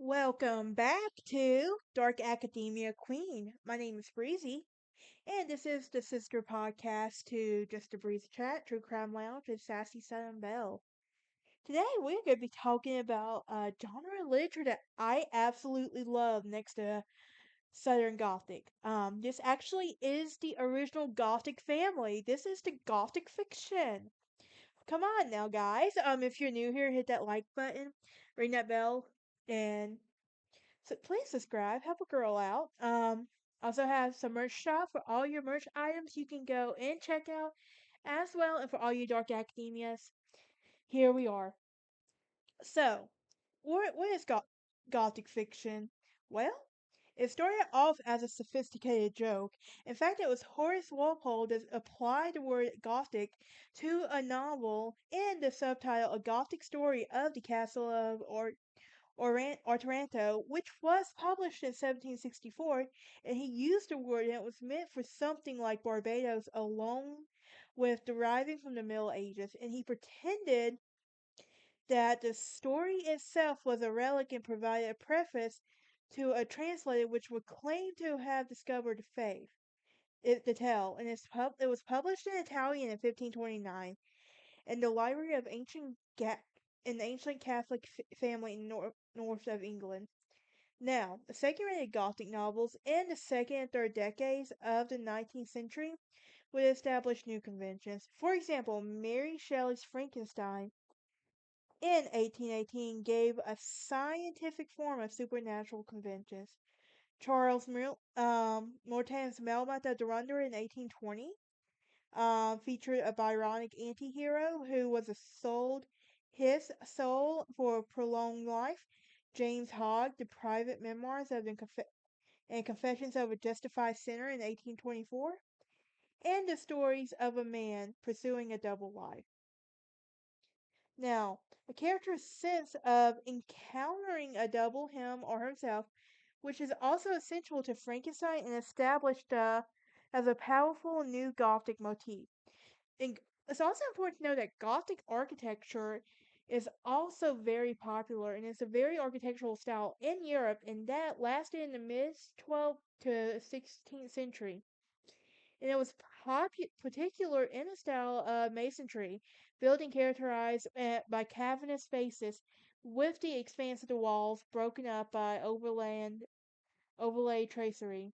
Welcome back to Dark Academia Queen. My name is Breezy, and this is the sister podcast to Just a Breezy Chat, True Crime Lounge, and Sassy Southern Belle. Today we're going to be talking about a genre of literature that I absolutely love next to Southern Gothic. This actually is the original Gothic family. This is the Gothic Fiction. Come on now, guys. If you're new here, hit that like button, ring that bell, and so please subscribe, help a girl out. Also have some merch shop for all your merch items you can go and check out as well, and for all you dark academias, here we are. So, what is Gothic fiction? Well, it started off as a sophisticated joke. In fact, it was Horace Walpole that applied the word Gothic to a novel in the subtitle A Gothic Story of the Castle of Otranto, which was published in 1764, and he used the word and it was meant for something like Barbados along with deriving from the Middle Ages, and he pretended that the story itself was a relic and provided a preface to a translator which would claim to have discovered the faith, the tale, and it was published in Italian in 1529 in the Library of an ancient Catholic family in north of England. Now, the second-rated Gothic novels in the second and third decades of the 19th century would establish new conventions. For example, Mary Shelley's Frankenstein in 1818 gave a scientific form of supernatural conventions. Morton's Melmoth of Durandar in 1820 featured a Byronic anti-hero who was sold his soul for prolonged life. James Hogg, The Private Memoirs of and Confessions of a Justified Sinner in 1824, and the stories of a man pursuing a double life. Now, a character's sense of encountering a double him or herself, which is also essential to Frankenstein and established as a powerful new Gothic motif. And it's also important to know that Gothic architecture is also very popular and it's a very architectural style in Europe, and that lasted in the mid 12th to 16th century. And it was particular in the style of masonry, building characterized by cavernous spaces with the expanse of the walls broken up by overlay tracery.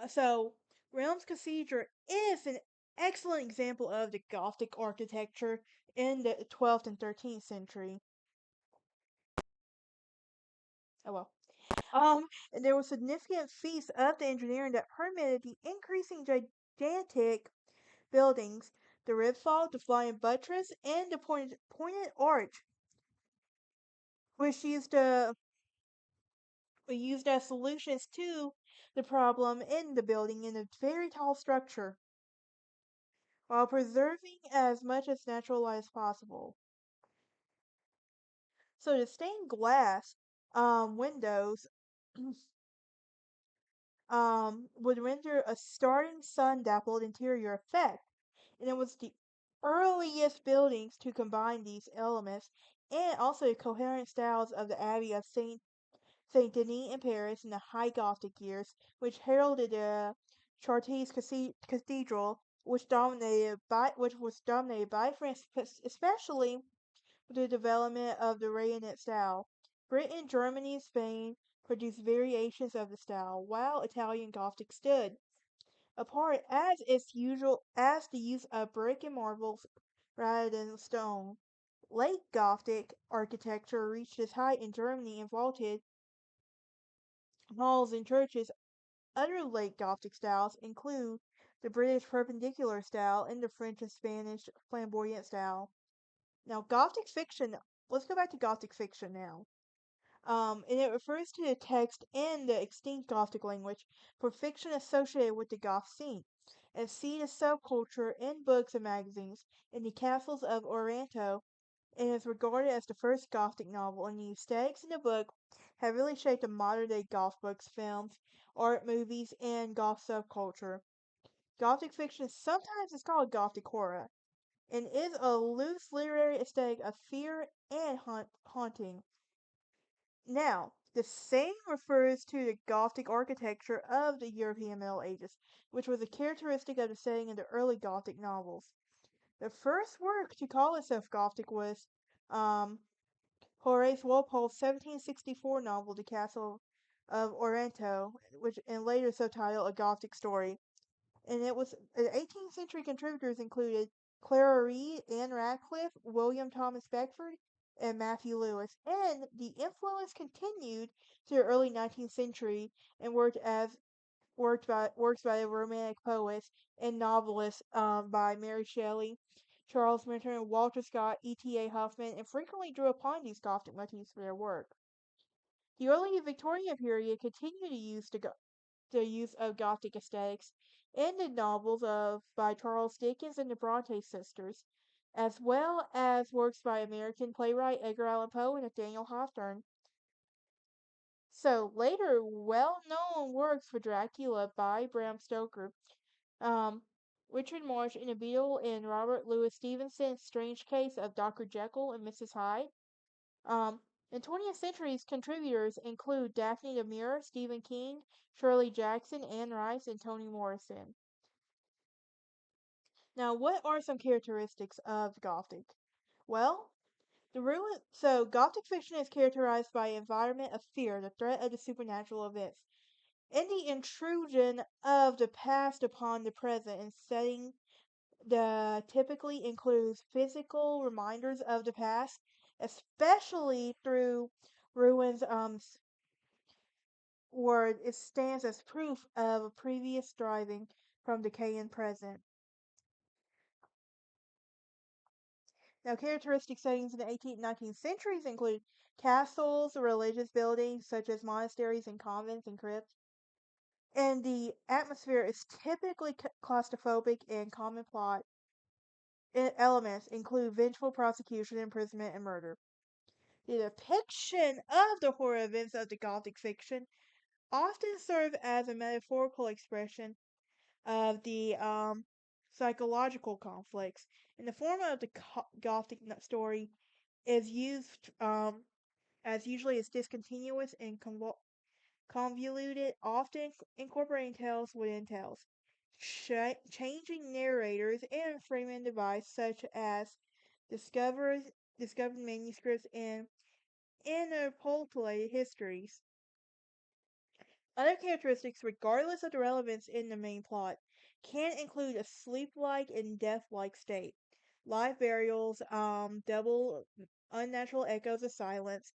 So, Realms Cathedral is an excellent example of the Gothic architecture in the 12th and 13th century. Oh well. And there were significant feats of the engineering that permitted the increasing gigantic buildings, the rib vault, the flying buttress, and the pointed arch, which were used as solutions to the problem in the building in a very tall structure, while preserving as much as natural light as possible. So the stained glass windows would render a starting sun dappled interior effect, and it was the earliest buildings to combine these elements and also the coherent styles of the Abbey of Saint Denis in Paris in the High Gothic years, which heralded the Chartres Cathedral, which was dominated by France, especially with the development of the Rayonnette style. Britain, Germany, and Spain produced variations of the style, while Italian Gothic stood apart as the use of brick and marbles rather than stone. Late Gothic architecture reached its height in Germany and vaulted halls and churches. Other late Gothic styles include the British Perpendicular style and the French and Spanish Flamboyant style. Now, Gothic fiction, let's go back to Gothic fiction now. And it refers to the text in the extinct Gothic language for fiction associated with the Goth scene, and seen as subculture in books and magazines. In the Castles of Otranto, and is regarded as the first Gothic novel, and the aesthetics in the book have really shaped the modern day Goth books, films, art, movies, and Goth subculture. Gothic fiction sometimes is called Gothic horror, and is a loose literary aesthetic of fear and haunting. Now, the same refers to the Gothic architecture of the European Middle Ages, which was a characteristic of the setting in the early Gothic novels. The first work to call itself Gothic was um, Horace Walpole's 1764 novel, The Castle of Otranto, which and later subtitled A Gothic Story. And it was 18th century contributors included Clara Reed, Anne Radcliffe, William Thomas Beckford, and Matthew Lewis. And the influence continued to the early 19th century and works by the Romantic poets and novelists by Mary Shelley, Charles Minter, Walter Scott, E.T.A. Huffman, and frequently drew upon these Gothic motifs for their work. The early Victorian period continued the use of Gothic aesthetics in the novels of by Charles Dickens and the Bronte sisters, as well as works by American playwright Edgar Allan Poe and Nathaniel Hawthorne. So later, well-known works for Dracula by Bram Stoker, um, Richard Marsh and the Beadle and Robert Louis Stevenson's Strange Case of Dr. Jekyll and Mrs. Hyde. Um, and 20th century's contributors include Daphne du Maurier, Stephen King, Shirley Jackson, Anne Rice, and Toni Morrison. Now, what are some characteristics of Gothic? Well, Gothic fiction is characterized by an environment of fear, the threat of the supernatural events, and the intrusion of the past upon the present, and setting that typically includes physical reminders of the past, especially through ruins, where it stands as proof of a previous striving from decay and present. Now, characteristic settings in the 18th and 19th centuries include castles, religious buildings such as monasteries and convents and crypts, and the atmosphere is typically claustrophobic, and common plot elements include vengeful prosecution, imprisonment, and murder. The depiction of the horror events of the Gothic fiction often serve as a metaphorical expression of the psychological conflicts. In the form of the Gothic story is used as usually as discontinuous and convoluted, often incorporating tales within tales, changing narrators and framing device such as discovered discovered manuscripts and interpolated histories. Other characteristics, regardless of the relevance in the main plot, can include a sleep-like and death-like state, live burials, double unnatural echoes of silence,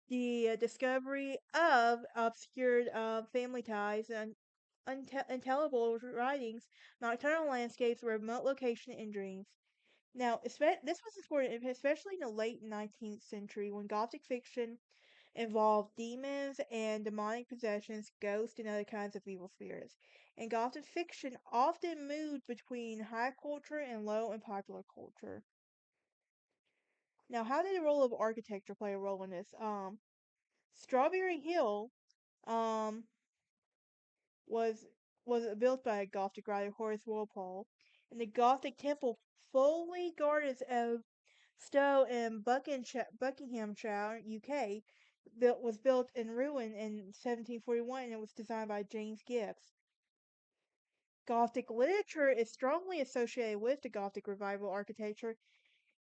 the discovery of obscured family ties and untellable writings, nocturnal landscapes, remote location, and dreams. Now, this was important, especially in the late 19th century when Gothic fiction involved demons and demonic possessions, ghosts, and other kinds of evil spirits. And Gothic fiction often moved between high culture and low and popular culture. Now, how did the role of architecture play a role in this? Strawberry Hill, um, was was built by a Gothic writer, Horace Walpole, and the Gothic temple Foley Gardens of Stowe in Buckinghamshire, UK, was built in ruin in 1741 and it was designed by James Gibbs. Gothic literature is strongly associated with the Gothic revival architecture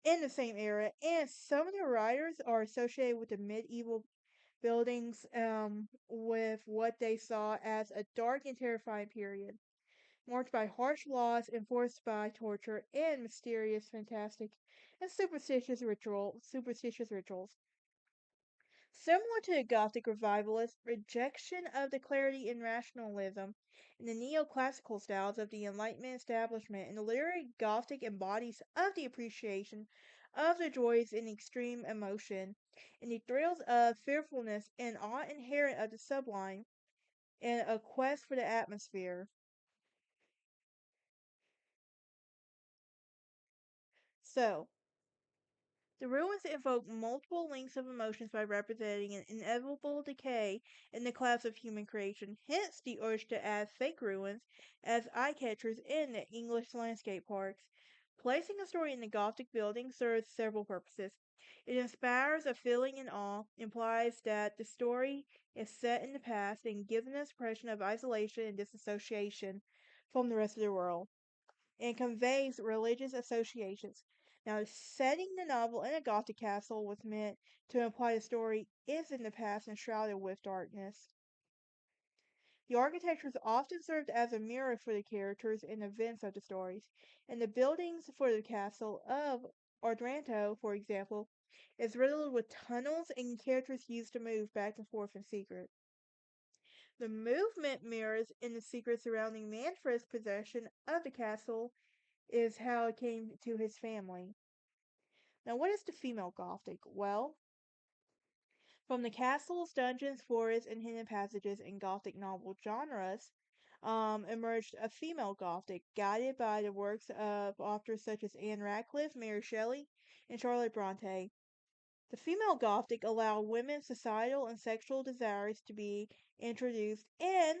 in the same era, and some of the writers are associated with the medieval buildings with what they saw as a dark and terrifying period, marked by harsh laws enforced by torture and mysterious, fantastic, and superstitious rituals. Similar to the Gothic revivalist rejection of the clarity and rationalism in the neoclassical styles of the Enlightenment establishment, and the literary Gothic embodies of the appreciation of the joys in extreme emotion, and the thrills of fearfulness and awe inherent of the sublime, and a quest for the atmosphere. So, The ruins evoke multiple links of emotions by representing an inevitable decay in the collapse of human creation, hence the urge to add fake ruins as eye-catchers in the English landscape parks. Placing a story in the Gothic building serves several purposes. It inspires a feeling in awe, implies that the story is set in the past, and gives an impression of isolation and disassociation from the rest of the world, and conveys religious associations. Now, setting the novel in a Gothic castle was meant to imply the story is in the past and shrouded with darkness. The architecture is often served as a mirror for the characters and events of the stories, and the buildings for the castle of Otranto, for example, is riddled with tunnels and characters used to move back and forth in secret. The movement mirrors in the secret surrounding Manfred's possession of the castle is how it came to his family. Now, what is the female Gothic? Well, from the castles, dungeons, forests, and hidden passages in Gothic novel genres, emerged a female Gothic, guided by the works of authors such as Anne Radcliffe, Mary Shelley, and Charlotte Bronte. The female Gothic allowed women's societal and sexual desires to be introduced in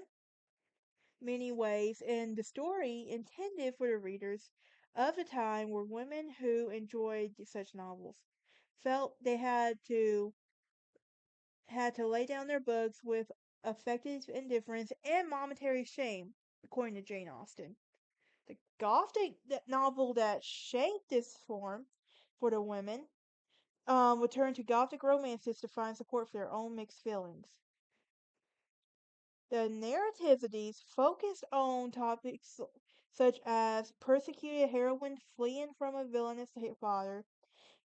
many ways, and the story intended for the readers of the time were women who enjoyed such novels, felt they had to lay down their books with affective indifference and momentary shame, according to Jane Austen. The Gothic novel that shaped this form for the women would turn to Gothic romances to find support for their own mixed feelings. The narratives of these focused on topics such as persecuted heroine fleeing from a villainous father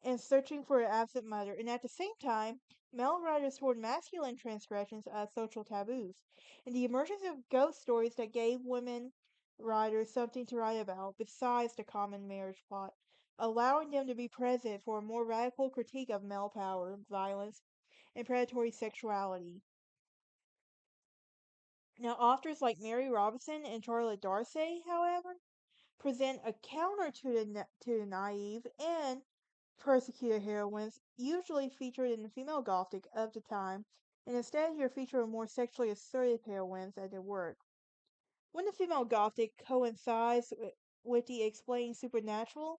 and searching for an absent mother, and at the same time, male writers explored masculine transgressions as social taboos, and the emergence of ghost stories that gave women writers something to write about besides the common marriage plot, allowing them to be present for a more radical critique of male power, violence, and predatory sexuality. Now, authors like Mary Robinson and Charlotte Darcy, however, present a counter to the naive and persecuted heroines usually featured in the female Gothic of the time, and instead here feature more sexually assertive heroines at their work. When the female Gothic coincides with the explained supernatural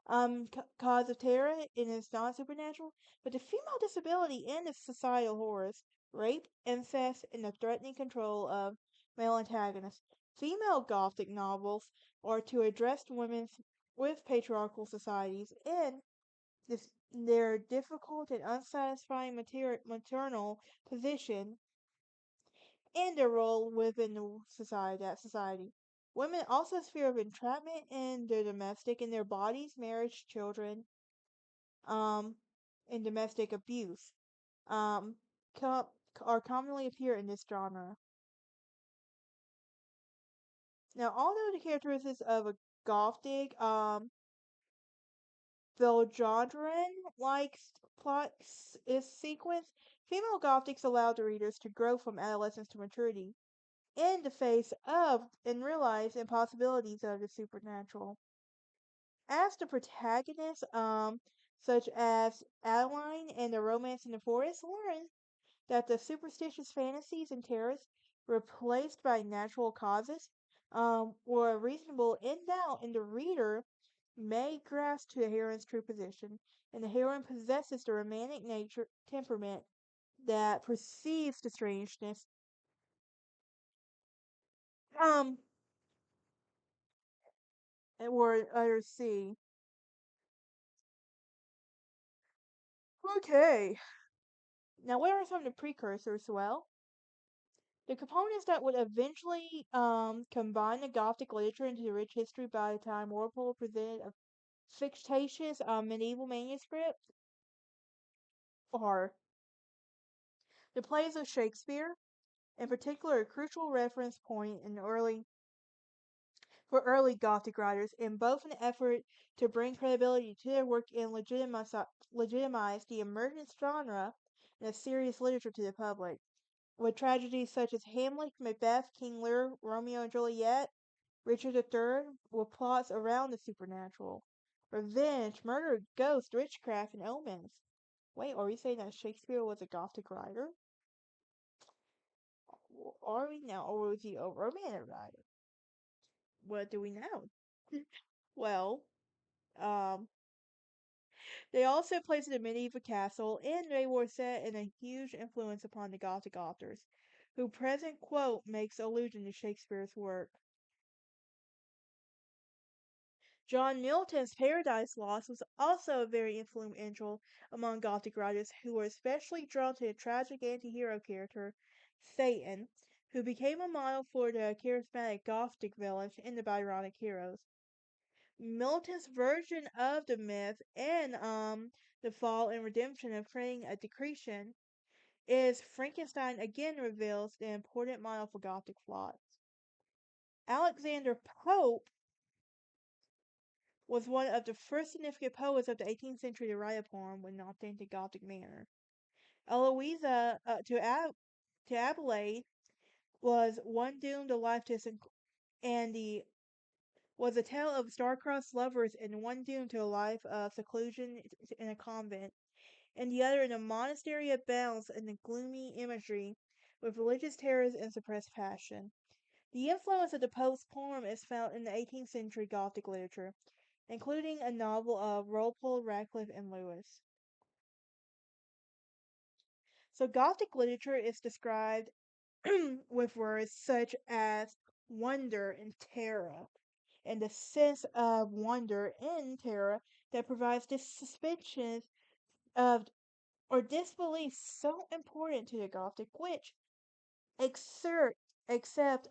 cause of terror, it is not supernatural, but the female disability and its societal horrors, rape, incest, and the threatening control of male antagonists. Female Gothic novels are to address women with patriarchal societies and their difficult and unsatisfying maternal position and their role within the society. Women also fear of entrapment in their domestic in their bodies, marriage, children, um, and domestic abuse. Um, are commonly appear in this genre. Now, although the characteristics of a Gothic, Viljoldrin-like plot is sequence, female Gothics allow the readers to grow from adolescence to maturity in the face of and realize impossibilities of the supernatural. As the protagonists, such as Adeline and the Romance in the Forest, learn that the superstitious fantasies and terrors replaced by natural causes were reasonable in doubt, and the reader may grasp to the heroine's true position, and the heroine possesses the romantic nature temperament that perceives the strangeness um or others see. Okay. Now what are some of the precursors? Well, the components that would eventually combine the Gothic literature into the rich history by the time Walpole presented a fictitious medieval manuscript are the plays of Shakespeare, in particular a crucial reference point for early Gothic writers, in both an effort to bring credibility to their work and legitimize the emergent genre and a serious literature to the public. With tragedies such as Hamlet, Macbeth, King Lear, Romeo and Juliet, Richard III, with plots around the supernatural. revenge, murder, ghosts, witchcraft, and omens. Wait, are we saying that Shakespeare was a Gothic writer? Are we now, or was he a romantic writer? What do we know? Well, um, they also placed in a medieval castle, and they were set in a huge influence upon the Gothic authors, whose present quote makes allusion to Shakespeare's work. John Milton's Paradise Lost was also very influential among Gothic writers who were especially drawn to the tragic anti-hero character, Satan, who became a model for the charismatic Gothic villains and the Byronic heroes. Milton's version of the myth and the fall and redemption of creating a decretion is Frankenstein again reveals the important model for Gothic plots. Alexander Pope was one of the first significant poets of the 18th century to write a poem in an authentic Gothic manner. Eloisa to Adelaide was one doomed to life and the was a tale of star-crossed lovers and one doomed to a life of seclusion in a convent, and the other in a monastery abounds in the gloomy imagery with religious terrors and suppressed passion. The influence of the Pope's poem is found in the 18th century Gothic literature, including a novel of Walpole, Radcliffe, and Lewis. So Gothic literature is described with words such as wonder and terror, and the sense of wonder and terror that provides this suspension of or disbelief so important to the Gothic, which exert except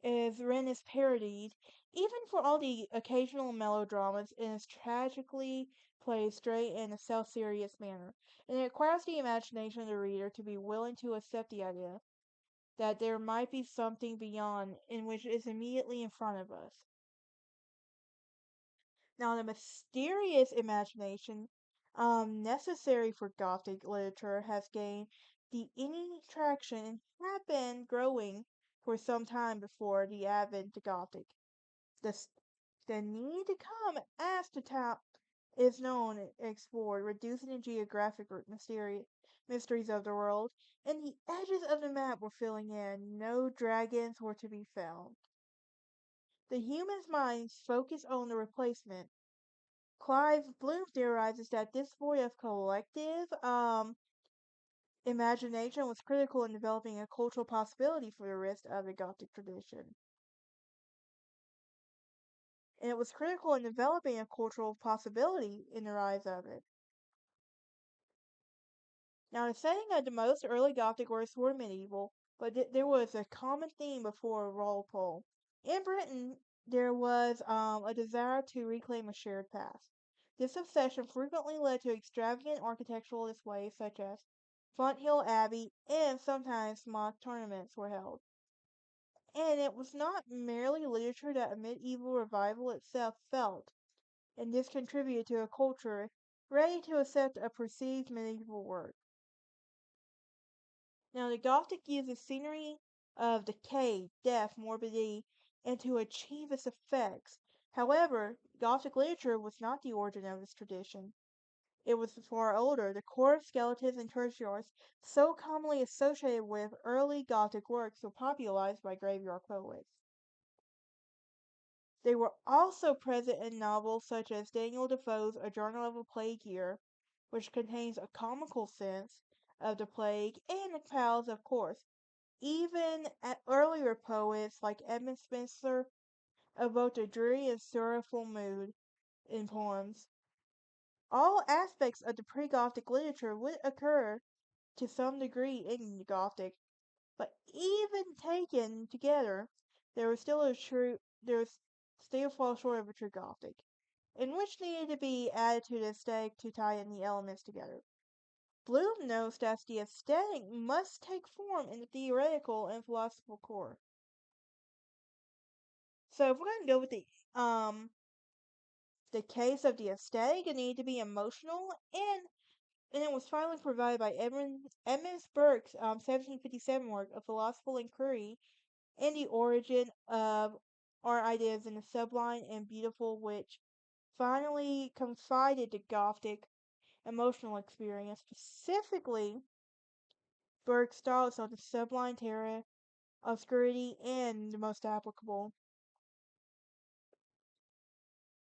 is Ren is parodied, even for all the occasional melodramas, and is tragically played straight in a self-serious manner, and it requires the imagination of the reader to be willing to accept the idea that there might be something beyond in which is immediately in front of us. Now, the mysterious imagination necessary for Gothic literature has gained the any traction and had been growing for some time before the advent of Gothic. The, s- the need to come as the top is known and explored, reducing the geographic mysteries of the world, and the edges of the map were filling in. No dragons were to be found. The human's mind focused on the replacement. Clive Bloom theorizes that this void of collective imagination was critical in developing a cultural possibility for the rest of the Gothic tradition. And it was critical in developing a cultural possibility in the rise of it. Now, the setting of the most early Gothic works were medieval, but there was a common theme before Walpole. In Britain, there was a desire to reclaim a shared past. This obsession frequently led to extravagant architectural displays such as Fonthill Abbey, and sometimes mock tournaments were held. And it was not merely literature that a medieval revival itself felt, and this contributed to a culture ready to accept a perceived medieval work. Now, the Gothic uses scenery of decay, death, morbidity, and to achieve its effects. However, Gothic literature was not the origin of this tradition. It was far older. The core skeletons and tertiaries, so commonly associated with early Gothic works, were popularized by graveyard poets. They were also present in novels such as Daniel Defoe's A Journal of a Plague Year, which contains a comical sense of the plague, and the pals, of course. Even earlier poets like Edmund Spenser evoked a dreary and sorrowful mood in poems. All aspects of the pre-Gothic literature would occur to some degree in the Gothic, but even taken together, there was still fall short of a true Gothic, in which needed to be added to the aesthetic to tie in the elements together. Bloom notes that the aesthetic must take form in the theoretical and philosophical core. So if we're going to go with the case of the aesthetic, it needed to be emotional, and it was finally provided by Edmund Burke's 1757 work, A Philosophical Inquiry, and the origin of our ideas in the sublime and beautiful, which finally confided the Gothic emotional experience. Specifically, Burke's style is the sublime terror, obscurity, and the most applicable.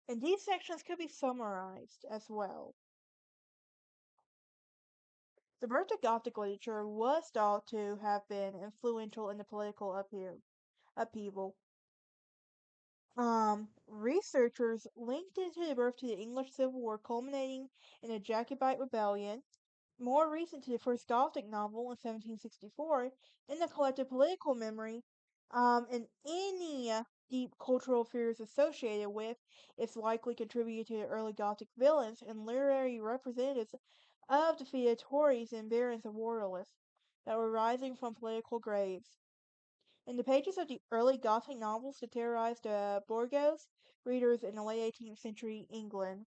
And these sections could be summarized as well. The birth of Gothic literature was thought to have been influential in the political upheaval. Researchers linked it to the birth to the English Civil War culminating in the Jacobite Rebellion, more recent to the first Gothic novel in 1764, in the collective political memory, and any deep cultural fears associated with it's likely contributed to the early Gothic villains and literary representatives of defeated Tories and barons of Royalists that were rising from political graves. In the pages of the early Gothic novels that terrorized Borgos readers in the late 18th century England.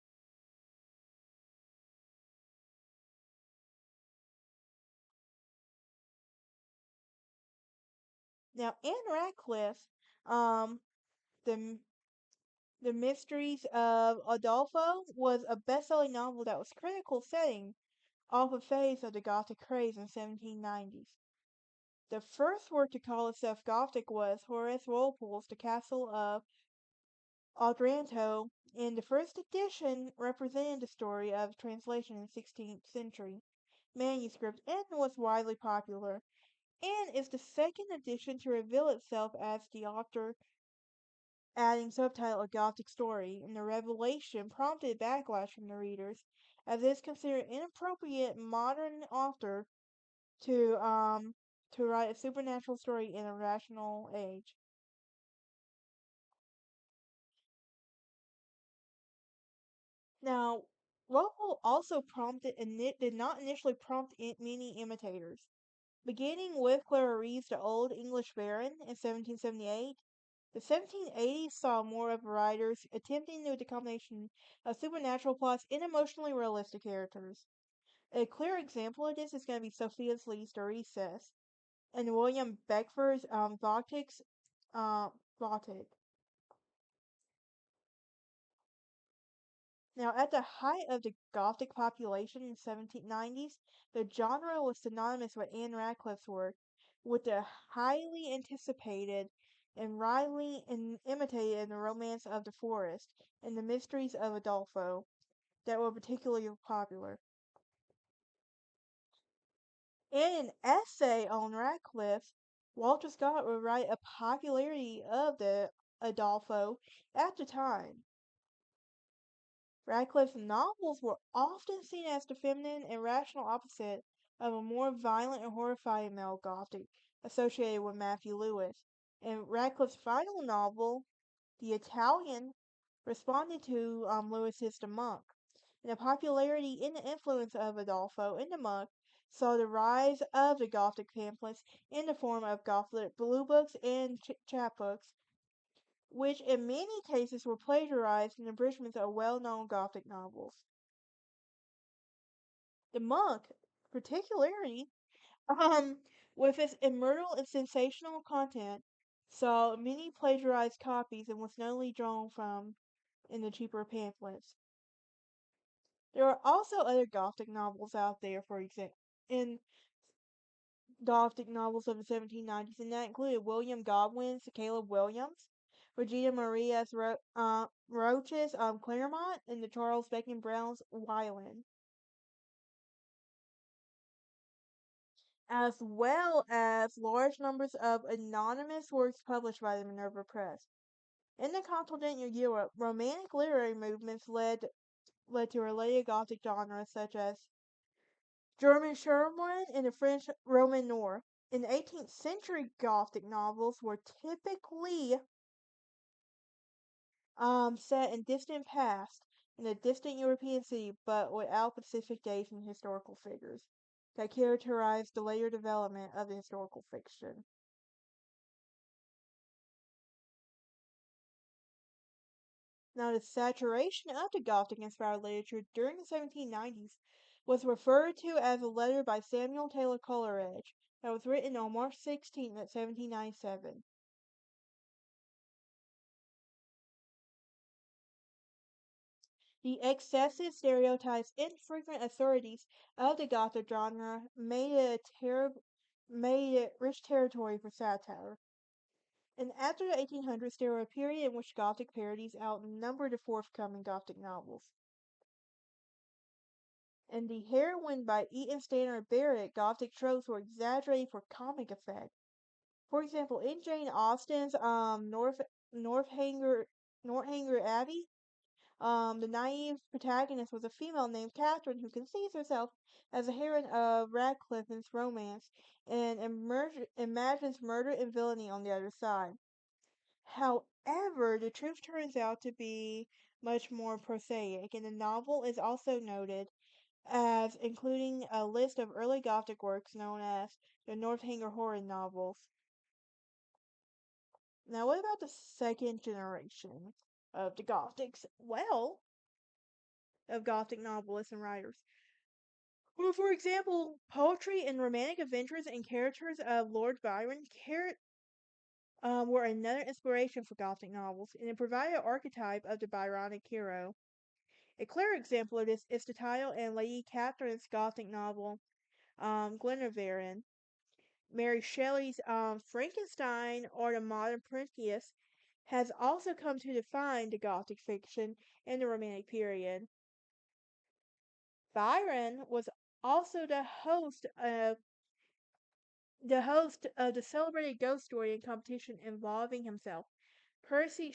Now, Anne Radcliffe, um, the The Mysteries of Adolfo was a best-selling novel that was critical setting off a phase of the Gothic craze in the 1790s. The first work to call itself Gothic was Horace Walpole's The Castle of Otranto, and the first edition represented the story of translation in the 16th century manuscript and was widely popular, and is the second edition to reveal itself as the author adding subtitle a Gothic story, and the revelation prompted backlash from the readers, as it is considered inappropriate modern author to write a supernatural story in a rational age. Now, Walpole also prompted and did not initially prompt many imitators. Beginning with Clarice, the Old English Baron, in 1778, the 1780s saw more of writers attempting to do the combination of supernatural plots and emotionally realistic characters. A clear example of this is going to be Sophia Lee's The Recess and William Beckford's uh, Gothic. Now, at the height of the Gothic population in the 1790s, the genre was synonymous with Anne Radcliffe's work, with the highly anticipated and widely imitated in The Romance of the Forest and The Mysteries of Udolpho that were particularly popular. In an essay on Radcliffe, Walter Scott would write a popularity of the Udolpho at the time. Radcliffe's novels were often seen as the feminine and rational opposite of a more violent and horrifying male Gothic associated with Matthew Lewis. And Radcliffe's final novel, The Italian, responded to Lewis's The Monk. And the popularity and the influence of Adolfo in The Monk saw the rise of the Gothic pamphlets in the form of Gothic blue books and chapbooks, which in many cases were plagiarized and abridgments of well-known Gothic novels. The Monk, particularly, um, with its immortal and sensational content, saw many plagiarized copies and was notably drawn from in the cheaper pamphlets. There are also other Gothic novels out there, for example, in Gothic novels of the 1790s, and that included William Godwin's Caleb Williams, Regina Maria's Roach's Claremont, and the Charles Bacon Brown's Wyland, as well as large numbers of anonymous works published by the Minerva Press. In the continental Europe, Romantic literary movements led to related Gothic genres such as German Sherman and the French Roman North. In the 18th century, Gothic novels were typically set in distant past in a distant European city, but without specific dates and historical figures that characterized the later development of the historical fiction. Now, the saturation of the Gothic inspired literature during the 1790s was referred to as a letter by Samuel Taylor Coleridge that was written on March 16th, 1797. The excessive stereotypes and frequent authorities of the Gothic genre made it rich territory for satire. And after the 1800s, there were a period in which Gothic parodies outnumbered the forthcoming Gothic novels. In The Heroine by Eaton Stanner Barrett, Gothic tropes were exaggerated for comic effect. For example, in Jane Austen's Northanger, Northanger Abbey, the naive protagonist was a female named Catherine who conceives herself as a heroine of Radcliffe's romance and imagines murder and villainy on the other side. However, the truth turns out to be much more prosaic, and the novel is also noted as including a list of early Gothic works known as the Northanger horror novels. Now, what about the second generation of the Gothics? Well, of Gothic novelists and writers. Well, for example, poetry and romantic adventures and characters of Lord Byron were another inspiration for Gothic novels, and it provided an archetype of the Byronic hero. A clear example of this is the title in Lady Catherine's Gothic novel, Guinevere. Mary Shelley's Frankenstein or the Modern Prometheus has also come to define the Gothic fiction in the Romantic period. Byron was also the host of the celebrated ghost story and competition involving himself, Percy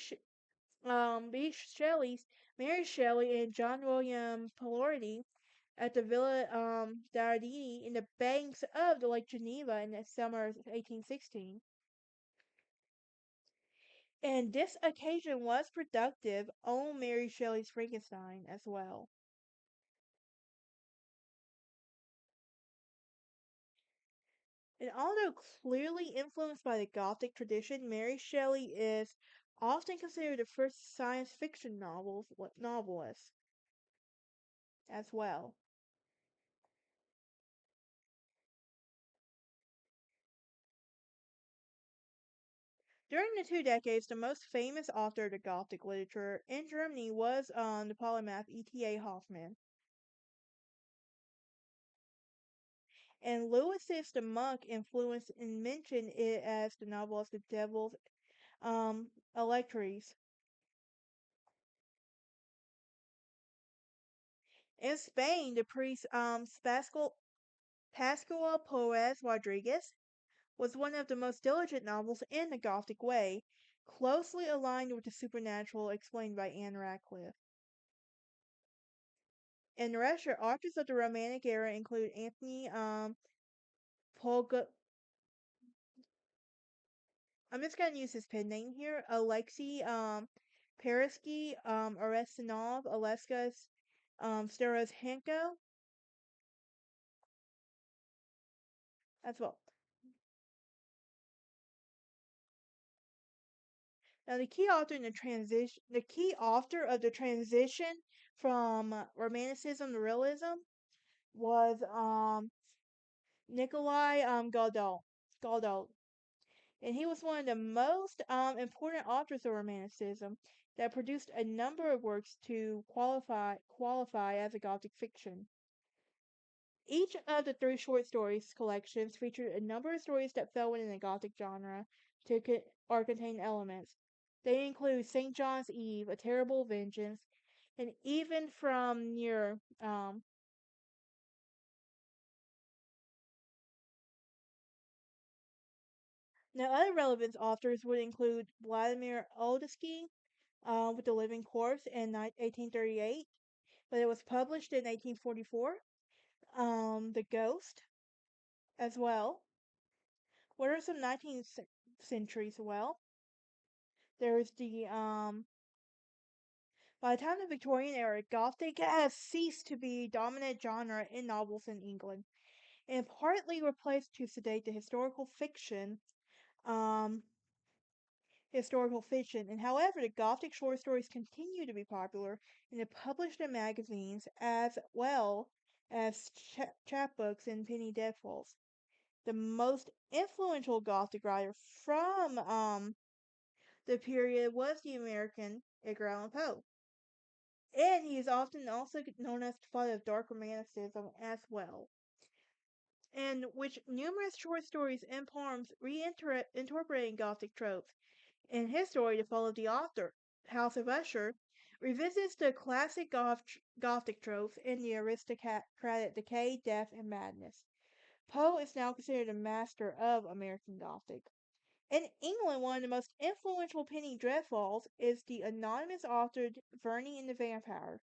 B. Shelley's Mary Shelley and John William Palourdy at the Villa Dardini in the banks of the Lake Geneva in the summer of 1816. And this occasion was productive on Mary Shelley's Frankenstein as well. And although clearly influenced by the Gothic tradition, Mary Shelley is often considered the first science fiction novelist as well. During the 2 decades, the most famous author of the Gothic literature in Germany was the polymath E.T.A. Hoffmann. And Lewis's the Monk influenced and mentioned it as the novel of the Devil's Electries. In Spain, the priest Pascual Perez Rodriguez was one of the most diligent novels in the Gothic way, closely aligned with the supernatural explained by Anne Radcliffe. In Russia, authors of the Romantic era include Anthony Polga. I'm just gonna use his pen name here. Alexei Peresky, Arestanov, Aleskas Staroshenko as well. Now, the key author of the transition from Romanticism to Realism was Nikolai Gaudet, and he was one of the most important authors of Romanticism that produced a number of works to qualify as a Gothic fiction. Each of the three short stories collections featured a number of stories that fell within the Gothic genre or contain elements. They include St. John's Eve, A Terrible Vengeance, and even from near. Now, other relevant authors would include Vladimir Oldesky with The Living Corpse in 1838, but it was published in 1844. The Ghost as well. What are some 19th centuries? Well, there's the by the time of the Victorian era, Gothic has ceased to be dominant genre in novels in England, and partly replaced to sedate the um, historical fiction. And however, the Gothic short stories continue to be popular and are published in magazines as well as chapbooks and penny dreadfuls. The most influential Gothic writer from the period was the American Edgar Allan Poe. And he is often also known as the father of dark romanticism as well, in which numerous short stories and poems incorporating Gothic tropes. In his story, to follow the author, House of Usher, revisits the classic Gothic tropes in the aristocratic decay, death, and madness. Poe is now considered a master of American Gothic. In England, one of the most influential penny dreadfuls is the anonymous author Verney and the Vampire.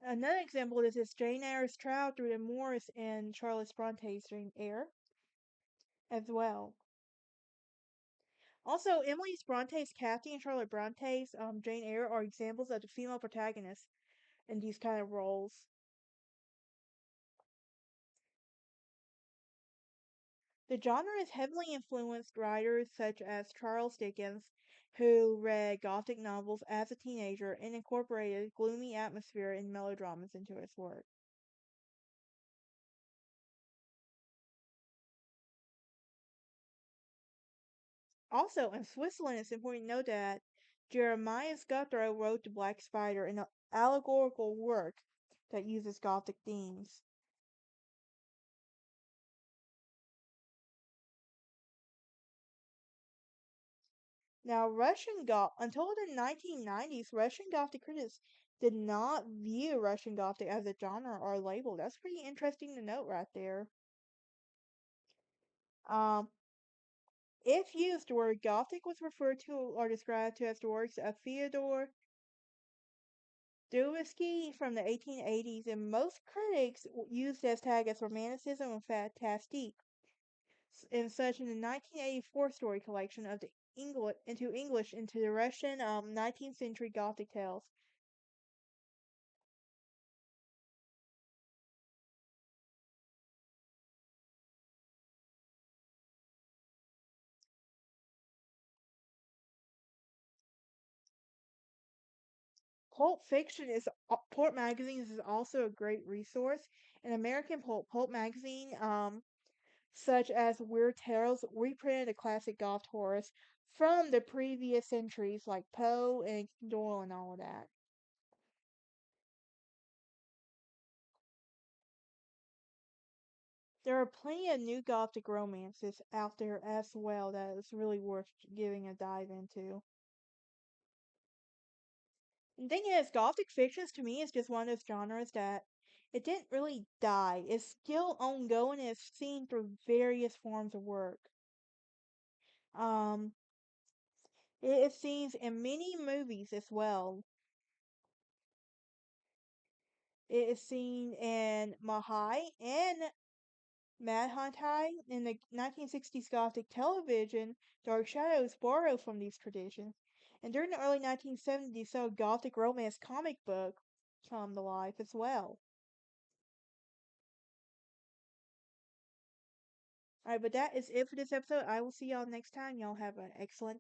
Another example of this is Jane Eyre's Trial through the Moors in Charlotte Bronte's Jane Eyre as well. Also, Emily Bronte's Cathy and Charlotte Bronte's Jane Eyre are examples of the female protagonists in these kind of roles. The genre has heavily influenced writers such as Charles Dickens, who read Gothic novels as a teenager and incorporated gloomy atmosphere and melodramas into his work. Also, in Switzerland, it's important to note that Jeremias Guthrie wrote The Black Spider, an allegorical work that uses Gothic themes. Now, until the 1990s, Russian Gothic critics did not view Russian Gothic as a genre or a label. That's pretty interesting to note right there. Um, if used, the word Gothic was referred to or described to as the works of Fyodor Dostoevsky from the 1880s, and most critics used this tag as romanticism and fantastique, and such in the 1984 story collection of the English into the Russian 19th century Gothic tales. Pulp magazines is also a great resource. An American pulp magazine, such as Weird Tales, reprinted a classic goth horrors from the previous centuries, like Poe and Doyle and all of that. There are plenty of new gothic romances out there as well that is really worth giving a dive into. The thing is, Gothic fictions to me is just one of those genres that it didn't really die. It's still ongoing and it's seen through various forms of work. Um, it is seen in many movies as well. It is seen in Mahai and Madhuntai in the 1960s Gothic television. Dark Shadows borrow from these traditions, and during the early 1970s saw a Gothic romance comic book come to life as well. Alright, but that is it for this episode. I will see y'all next time. Y'all have an excellent day.